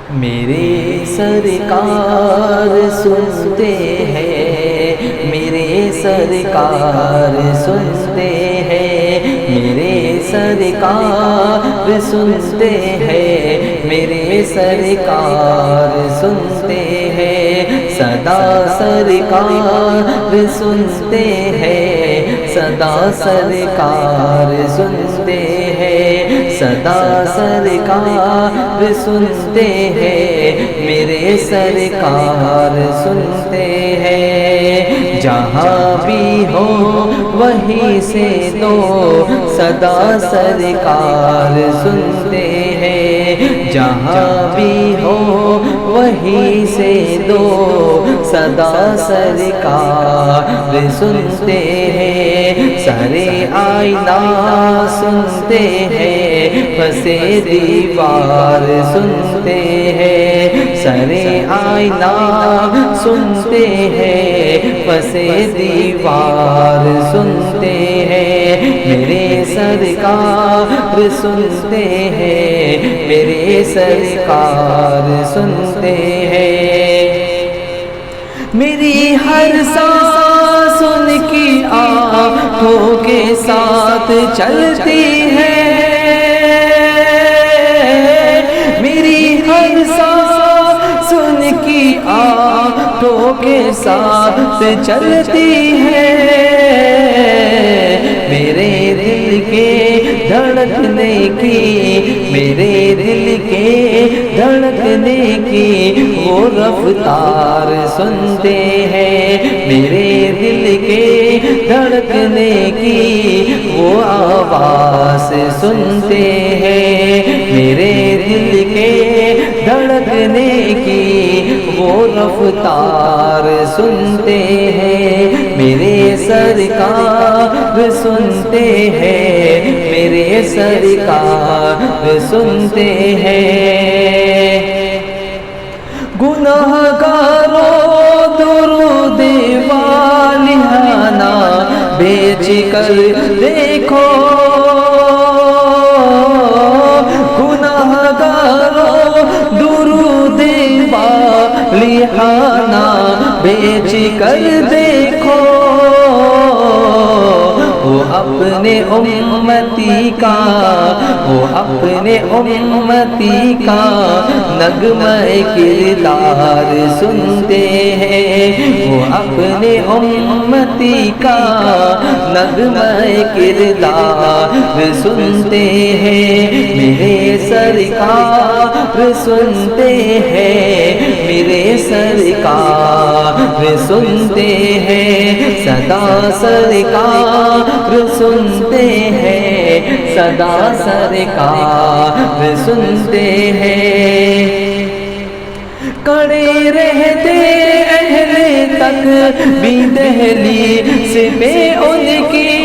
میرے سرکار سنتے ہیں، میرے سرکار سنتے ہیں، میرے سرکار سنتے ہیں، میرے سرکار سنتے ہیں، صدا سرکار سنتے ہیں، صدا سرکار سنتے ہیں، صدا سرکار سنتے ہیں، میرے سرکار سنتے ہیں، جہاں بھی ہو وہیں سے تو صدا سرکار سنتے ہیں، جہاں بھی ہو وہیں سے دو صدا سرکار سنتے ہیں، سرے آئینہ سنتے ہیں، پسے دیوار سنتے ہیں، سرے آئینہ سنتے ہیں، پسے دیوار سنتے ہیں، میرے سرکار سنتے ہیں، میرے سرکار سنتے ہیں، میری ہر سانس ان کی آنکھوں کے ساتھ چلتی ہے، میری ہر سانس ان کی آنکھوں کے ساتھ چلتی ہے، میرے دل کے دھڑکنے کی، میرے دل کے دھڑکنے کی وہ رفتار سنتے ہیں، میرے دل کے دھڑکنے کی وہ آواز سنتے ہیں، میرے دل کے دھڑکنے کی وہ رفتار سنتے ہیں، میرے سرکار سنتے ہیں، میرے سرکار سنتے ہیں، گناہگاروں درود والہانہ بیچ کر دیکھو، گناہگاروں درود والہانہ بیچ کر دیکھو، وہ اپنے امتی کا، وہ اپنے امتی کا نغمہ کردار سنتے ہیں، وہ اپنے امتی کا نغمہ کردار سنتے ہیں، میرے سرکار سنتے ہیں، میرے سرکار سنتے ہیں، صدا سرکار سنتے ہیں، صدا سرکار سنتے ہیں، کڑے رہتے اہل تک بھی دہلیز پہ ان کی،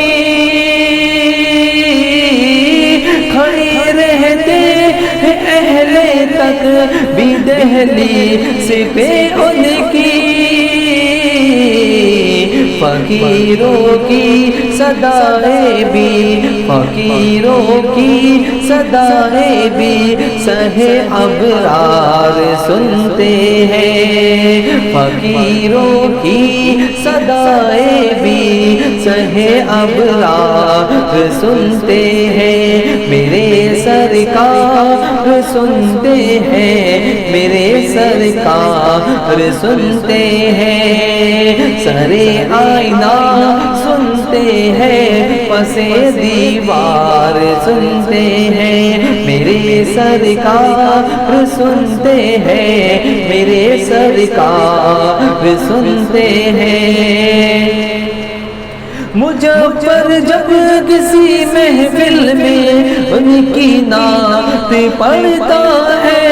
کھڑے رہتے اہل تک بھی دہلیز پہ ان کی، فقیروں کی صدائیں بھی، فقیروں کی صدائیں بھی سہے ابرار سنتے ہیں، فقیروں کی صدائیں بھی سہے ابرار سنتے ہیں، میرے سرکار سنتے ہیں، میرے سرکار سنتے ہیں، سرے آئینہ سنتے ہیں، پسے دیوار سنتے ہیں، میرے سرکار سنتے ہیں، میرے سرکار سنتے ہیں، مظفر جب کسی محفل میں ان کی نعت پڑھتا ہے،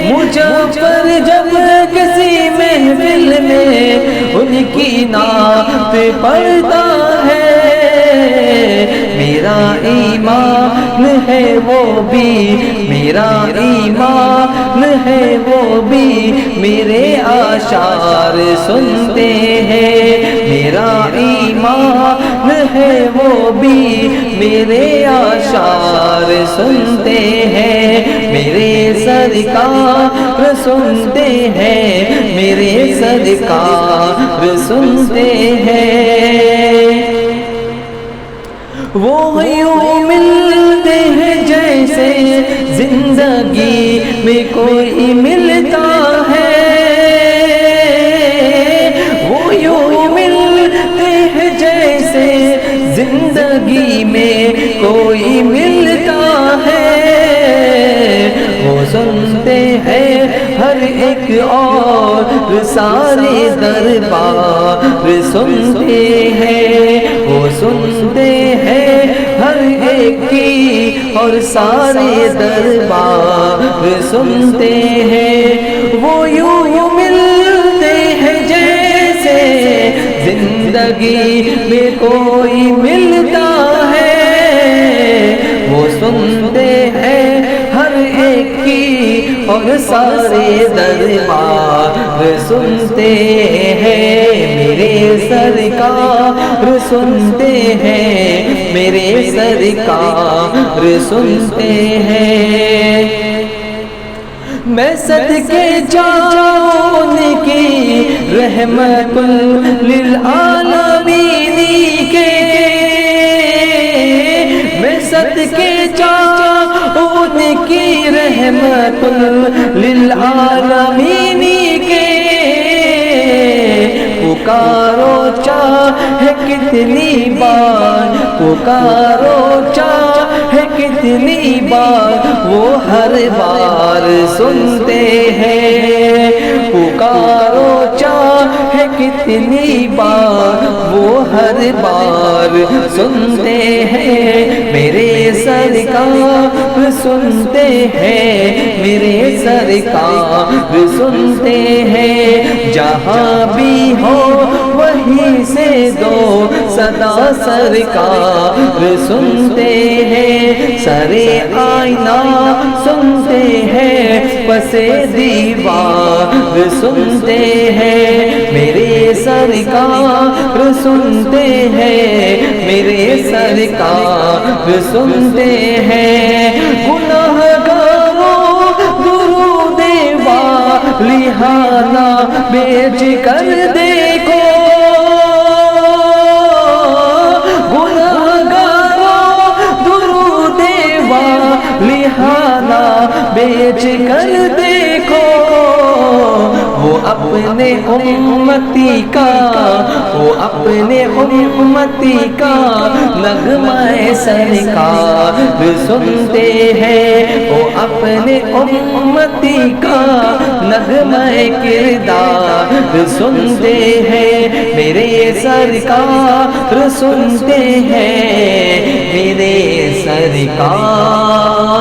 مظفر جب کسی محفل میں ان کی نعت پڑھتا ہے، میرا ایمان ہے وہ بھی، میرا ایمان ہے وہ بھی، میرے اشعار سنتے ہیں، میرا ایمان ہے وہ بھی، میرے اشعار سنتے ہیں، میرے سرکار سنتے ہیں، میرے سرکار سنتے ہیں۔ وہ یوں ملتے ہیں جیسے زندگی میں کوئی ملتا ہے، وہ یوں ملتے ہیں جیسے زندگی میں کوئی ملتا ہے۔ وہ سنتے ہیں ہر ایک اور سارے دربار سنتے ہیں، وہ سنتے ہیں ہر ایک کی اور سارے دربار سنتے ہیں۔ وہ یوں ملتے ہیں جیسے زندگی میں کوئی ملتا ہے، وہ سنتے ہیں ہر ایک کی اور سارے دربار سنتے ہیں، میرے سرکار سنتے ہیں، میرے سرکار سنتے ہیں۔ میں صدقے جاؤں ان کی رحمت للعالمین کے، میں صدقے جاؤں ان کی رحمت للعالمین کے۔ پکارو چاہے کتنی بار، پکارو چاہے کتنی بار، وہ ہر بار سنتے ہیں۔ پکارو چاہے کتنی بار، وہ ہر بار سنتے ہیں، میرے سرکار سنتے ہیں، میرے سرکار سنتے ہیں۔ جہاں بھی ہو وہیں سے دو صدا سرکار سنتے ہیں، سرے آئینہ سنتے ہیں، پسے دیوار سنتے ہیں، میرے سرکار سنتے ہیں، میرے سرکار سنتے ہیں۔ گناہگاروں درود والیہانہ بیچ کر دیکھو، گناہگاروں درود والیہانہ بیچ کر دیکھو، وہ اپنے امتی کا، وہ اپنے امتی کا نغمہ سرکار سنتے ہیں، وہ اپنے امتی کا نغمہ کردار سنتے ہیں، میرے سرکار سنتے ہیں، میرے سرکار